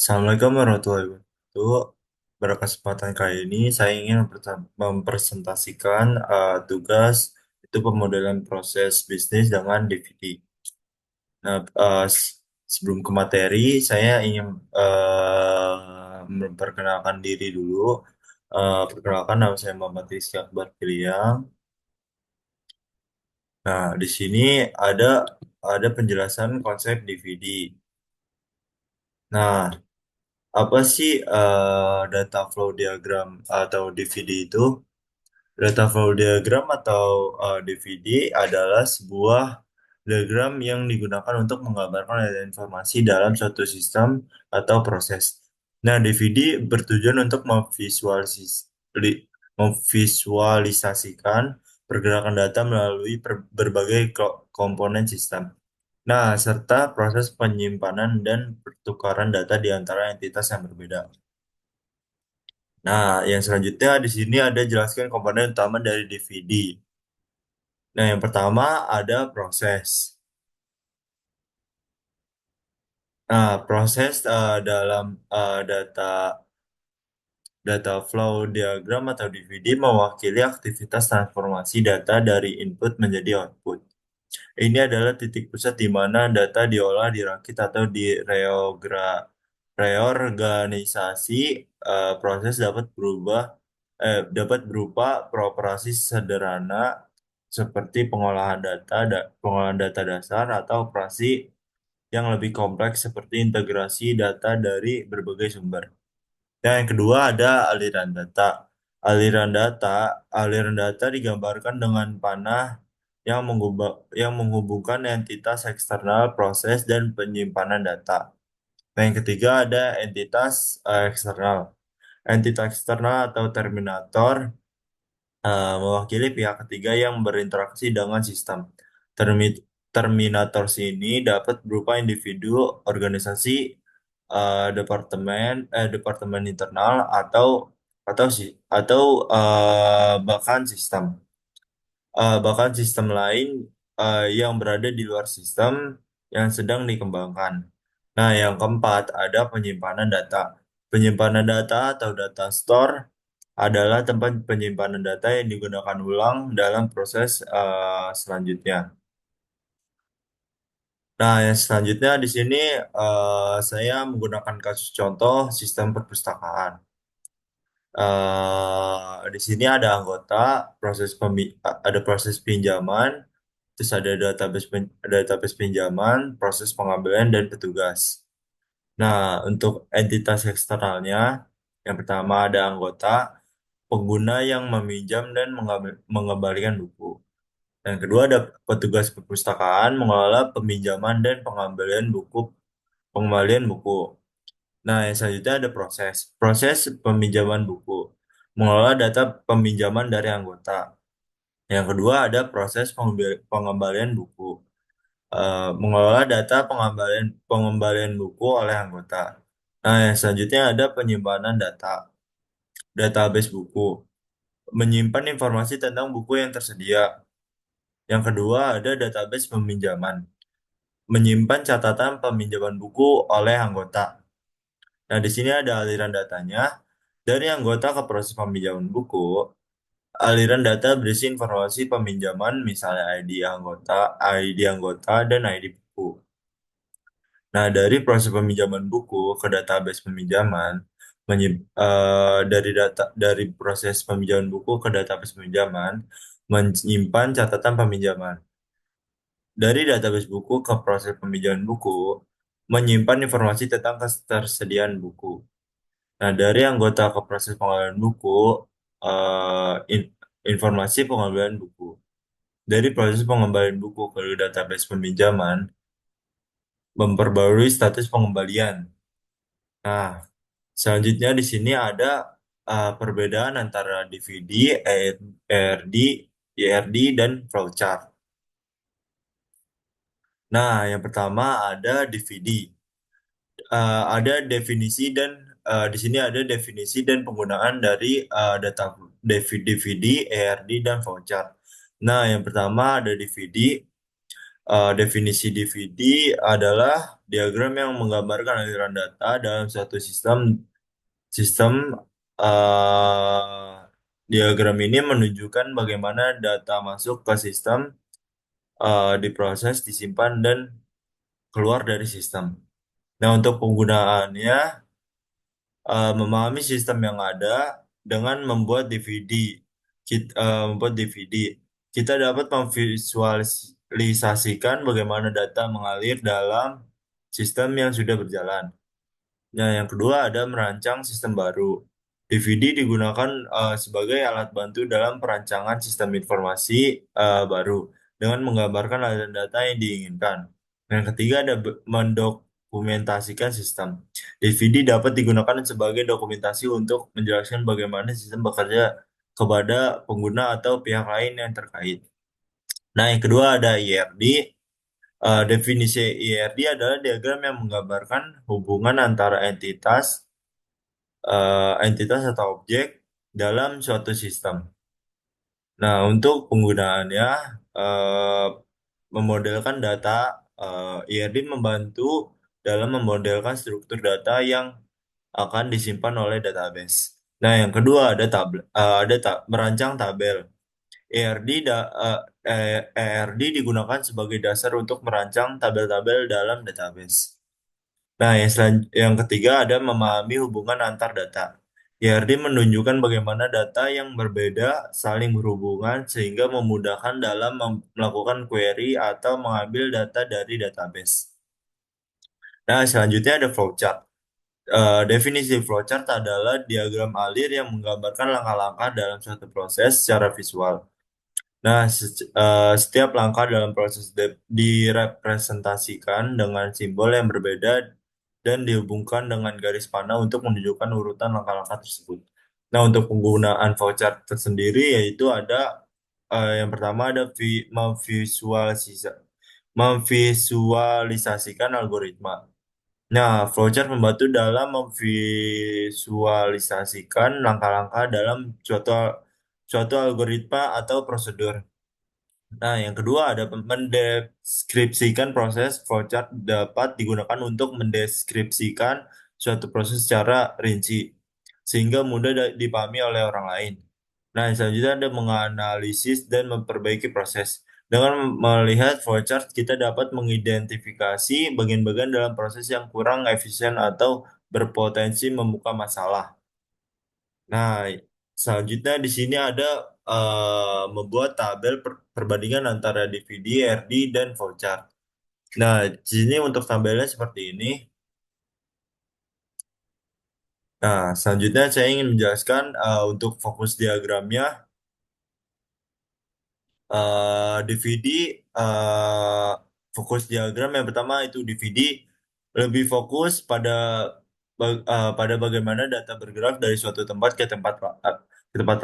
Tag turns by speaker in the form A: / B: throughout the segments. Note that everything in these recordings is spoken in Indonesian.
A: Assalamualaikum warahmatullahi wabarakatuh. Pada kesempatan kali ini, saya ingin mempresentasikan tugas itu pemodelan proses bisnis dengan DVD. Nah, sebelum ke materi, saya ingin memperkenalkan diri dulu. Perkenalkan, nama saya Muhammad Rizky Akbar Piliang. Nah, di sini ada penjelasan konsep DVD. Nah, apa sih data flow diagram atau DVD itu? Data flow diagram atau DVD adalah sebuah diagram yang digunakan untuk menggambarkan data informasi dalam suatu sistem atau proses. Nah, DVD bertujuan untuk memvisualisasikan pergerakan data melalui berbagai komponen sistem. Nah, serta proses penyimpanan dan pertukaran data di antara entitas yang berbeda. Nah, yang selanjutnya di sini ada jelaskan komponen utama dari DVD. Nah, yang pertama ada proses. Nah, proses dalam data data flow diagram atau DVD mewakili aktivitas transformasi data dari input menjadi output. Ini adalah titik pusat di mana data diolah, dirakit, atau reorganisasi. Proses dapat berupa beroperasi sederhana seperti pengolahan data dasar atau operasi yang lebih kompleks seperti integrasi data dari berbagai sumber. Dan yang kedua ada aliran data. Aliran data digambarkan dengan panah yang menghubungkan entitas eksternal proses dan penyimpanan data. Dan yang ketiga ada entitas eksternal. Entitas eksternal atau terminator mewakili pihak ketiga yang berinteraksi dengan sistem. Terminator ini dapat berupa individu, organisasi, departemen internal atau bahkan sistem lain yang berada di luar sistem yang sedang dikembangkan. Nah, yang keempat ada penyimpanan data. Penyimpanan data atau data store adalah tempat penyimpanan data yang digunakan ulang dalam proses selanjutnya. Nah, yang selanjutnya di sini saya menggunakan kasus contoh sistem perpustakaan. Di sini ada anggota, ada proses pinjaman, terus ada database pinjaman, proses pengambilan dan petugas. Nah, untuk entitas eksternalnya, yang pertama ada anggota, pengguna yang meminjam dan mengembalikan buku. Dan kedua ada petugas perpustakaan mengelola peminjaman dan pengembalian buku. Nah, yang selanjutnya ada proses peminjaman buku, mengelola data peminjaman dari anggota. Yang kedua ada proses pengembalian buku, mengelola data pengembalian buku oleh anggota. Nah, yang selanjutnya ada penyimpanan database buku, menyimpan informasi tentang buku yang tersedia. Yang kedua ada database peminjaman, menyimpan catatan peminjaman buku oleh anggota. Nah, di sini ada aliran datanya dari anggota ke proses peminjaman buku. Aliran data berisi informasi peminjaman, misalnya ID anggota, dan ID buku. Nah, dari proses peminjaman buku ke database peminjaman, dari proses peminjaman buku ke database peminjaman, menyimpan catatan peminjaman. Dari database buku ke proses peminjaman buku, menyimpan informasi tentang ketersediaan buku. Nah, dari anggota ke proses pengambilan buku, informasi pengambilan buku. Dari proses pengembalian buku ke database peminjaman, memperbarui status pengembalian. Nah, selanjutnya di sini ada perbedaan antara DVD, ERD, YRD, dan flowchart. Nah, yang pertama ada DVD. Ada definisi dan di sini ada definisi dan penggunaan dari data DVD, ERD, dan voucher. Nah, yang pertama ada DVD. Definisi DVD adalah diagram yang menggambarkan aliran data dalam suatu sistem. Sistem diagram ini menunjukkan bagaimana data masuk ke sistem, diproses, disimpan, dan keluar dari sistem. Nah, untuk penggunaannya, memahami sistem yang ada dengan membuat DVD. Membuat DVD. Kita dapat memvisualisasikan bagaimana data mengalir dalam sistem yang sudah berjalan. Nah, yang kedua ada merancang sistem baru. DVD digunakan sebagai alat bantu dalam perancangan sistem informasi baru dengan menggambarkan aliran data yang diinginkan. Yang ketiga ada mendokumentasikan sistem. DVD dapat digunakan sebagai dokumentasi untuk menjelaskan bagaimana sistem bekerja kepada pengguna atau pihak lain yang terkait. Nah, yang kedua ada IRD. Definisi IRD adalah diagram yang menggambarkan hubungan antara entitas atau objek dalam suatu sistem. Nah, untuk penggunaannya, eh, memodelkan data, IRD membantu dalam memodelkan struktur data yang akan disimpan oleh database. Nah, yang kedua ada merancang tabel. ERD digunakan sebagai dasar untuk merancang tabel-tabel dalam database. Nah, yang ketiga ada memahami hubungan antar data. ERD menunjukkan bagaimana data yang berbeda saling berhubungan sehingga memudahkan dalam melakukan query atau mengambil data dari database. Nah, selanjutnya ada flowchart. Definisi flowchart adalah diagram alir yang menggambarkan langkah-langkah dalam suatu proses secara visual. Nah, setiap langkah dalam proses direpresentasikan dengan simbol yang berbeda dan dihubungkan dengan garis panah untuk menunjukkan urutan langkah-langkah tersebut. Nah, untuk penggunaan voucher tersendiri yaitu ada yang pertama ada memvisualisasikan algoritma. Nah, flowchart membantu dalam memvisualisasikan langkah-langkah dalam suatu suatu algoritma atau prosedur. Nah, yang kedua ada mendeskripsikan proses. Flowchart dapat digunakan untuk mendeskripsikan suatu proses secara rinci, sehingga mudah dipahami oleh orang lain. Nah, selanjutnya ada menganalisis dan memperbaiki proses. Dengan melihat flowchart, kita dapat mengidentifikasi bagian-bagian dalam proses yang kurang efisien atau berpotensi membuka masalah. Nah, selanjutnya di sini ada membuat tabel perbandingan antara DVD, RD, dan voucher. Nah, di sini untuk tabelnya seperti ini. Nah, selanjutnya saya ingin menjelaskan untuk fokus diagramnya. DVD, fokus diagram yang pertama itu DVD lebih fokus pada bagaimana data bergerak dari suatu tempat ke tempat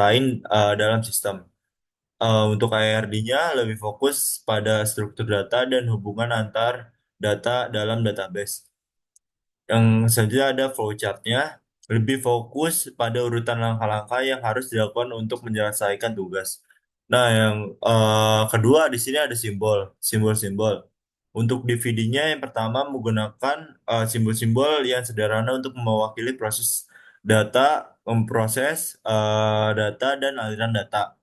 A: lain dalam sistem. Untuk IRD-nya lebih fokus pada struktur data dan hubungan antar data dalam database. Yang selanjutnya ada flowchart-nya, lebih fokus pada urutan langkah-langkah yang harus dilakukan untuk menyelesaikan tugas. Nah, yang kedua di sini ada simbol-simbol. Untuk DVD-nya yang pertama menggunakan simbol-simbol yang sederhana untuk mewakili proses data, memproses data dan aliran data.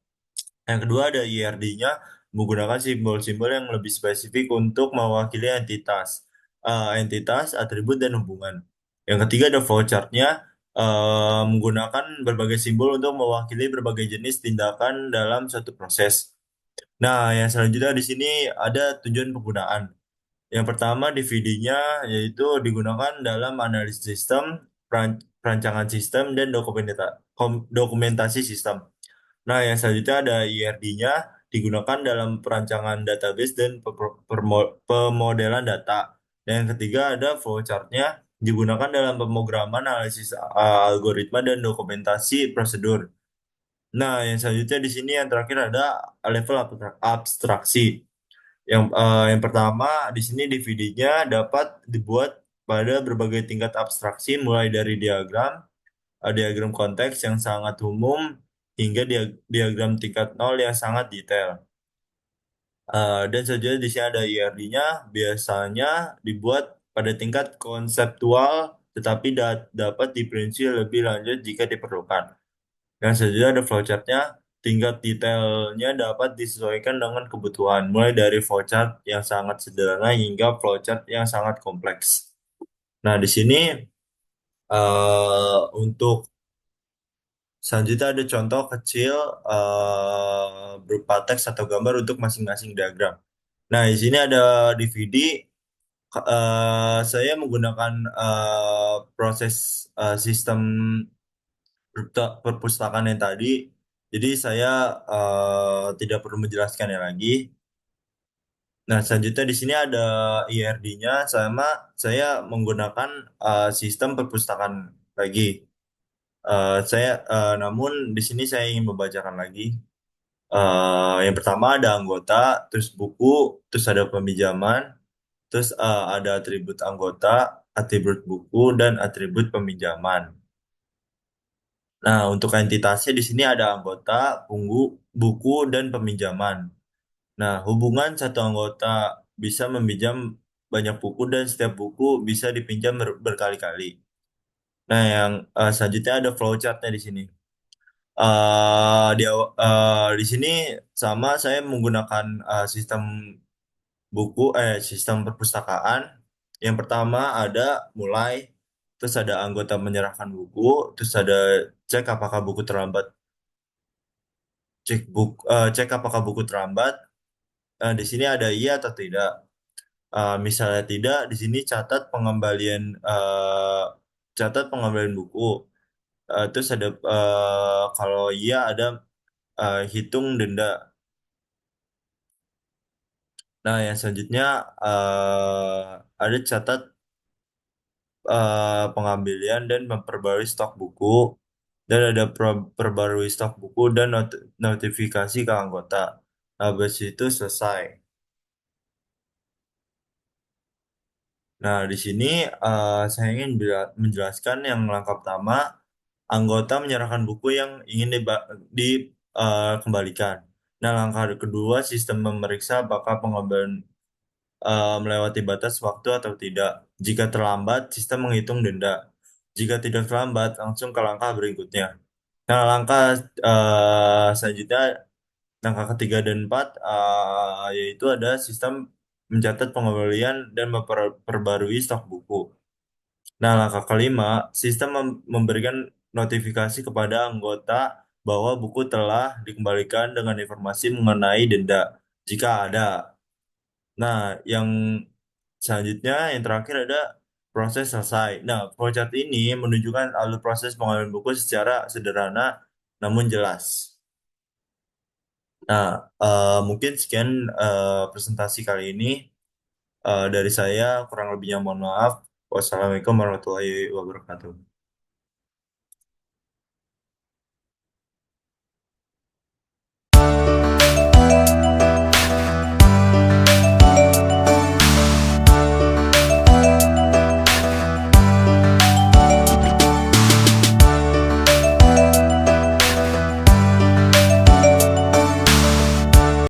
A: Yang kedua ada IRD-nya menggunakan simbol-simbol yang lebih spesifik untuk mewakili entitas, atribut, dan hubungan. Yang ketiga ada flowchart-nya menggunakan berbagai simbol untuk mewakili berbagai jenis tindakan dalam suatu proses. Nah, yang selanjutnya di sini ada tujuan penggunaan. Yang pertama DVD-nya yaitu digunakan dalam analisis sistem, perancangan sistem, dan dokumentasi sistem. Nah, yang selanjutnya ada IRD-nya digunakan dalam perancangan database dan pemodelan data. Dan yang ketiga ada flowchart-nya digunakan dalam pemrograman analisis algoritma dan dokumentasi prosedur. Nah, yang selanjutnya di sini yang terakhir ada level abstraksi. Yang pertama di sini DVD-nya dapat dibuat pada berbagai tingkat abstraksi mulai dari diagram konteks yang sangat umum hingga diagram tingkat nol yang sangat detail. Dan selanjutnya di sini ada IRD-nya, biasanya dibuat pada tingkat konseptual, tetapi dapat diperinci lebih lanjut jika diperlukan. Yang selanjutnya ada flowchart-nya, tingkat detailnya dapat disesuaikan dengan kebutuhan, mulai dari flowchart yang sangat sederhana hingga flowchart yang sangat kompleks. Nah, di sini untuk selanjutnya ada contoh kecil berupa teks atau gambar untuk masing-masing diagram. Nah, di sini ada DVD. Saya menggunakan proses sistem perpustakaan yang tadi. Jadi saya tidak perlu menjelaskannya lagi. Nah, selanjutnya di sini ada IRD-nya sama saya menggunakan sistem perpustakaan lagi. Namun di sini saya ingin membacakan lagi. Yang pertama ada anggota, terus buku, terus ada peminjaman, terus ada atribut anggota, atribut buku, dan atribut peminjaman. Nah, untuk entitasnya di sini ada anggota, buku, dan peminjaman. Nah, hubungan satu anggota bisa meminjam banyak buku dan setiap buku bisa dipinjam berkali-kali. Nah, yang selanjutnya ada flowchart-nya di sini. Di sini sama saya menggunakan sistem perpustakaan. Yang pertama ada mulai, terus ada anggota menyerahkan buku, terus ada cek apakah buku terlambat, cek apakah buku terlambat. Di sini ada iya atau tidak. Misalnya tidak, di sini catat pengembalian buku. Terus ada kalau iya ada hitung denda. Nah, yang selanjutnya ada catat pengambilian dan memperbarui stok buku, dan ada perbarui stok buku dan notifikasi ke anggota. Habis itu selesai. Nah, di sini saya ingin menjelaskan yang langkah pertama, anggota menyerahkan buku yang ingin dikembalikan. Nah, langkah kedua, sistem memeriksa apakah pengembalian melewati batas waktu atau tidak. Jika terlambat, sistem menghitung denda. Jika tidak terlambat, langsung ke langkah berikutnya. Nah, selanjutnya, langkah ketiga dan empat, yaitu ada sistem mencatat pengembalian dan memperbarui stok buku. Nah, langkah kelima, sistem memberikan notifikasi kepada anggota bahwa buku telah dikembalikan dengan informasi mengenai denda, jika ada. Nah, yang selanjutnya, yang terakhir ada proses selesai. Nah, flowchart ini menunjukkan alur proses pengambilan buku secara sederhana namun jelas. Nah, mungkin sekian presentasi kali ini. Dari saya, kurang lebihnya mohon maaf. Wassalamualaikum warahmatullahi wabarakatuh.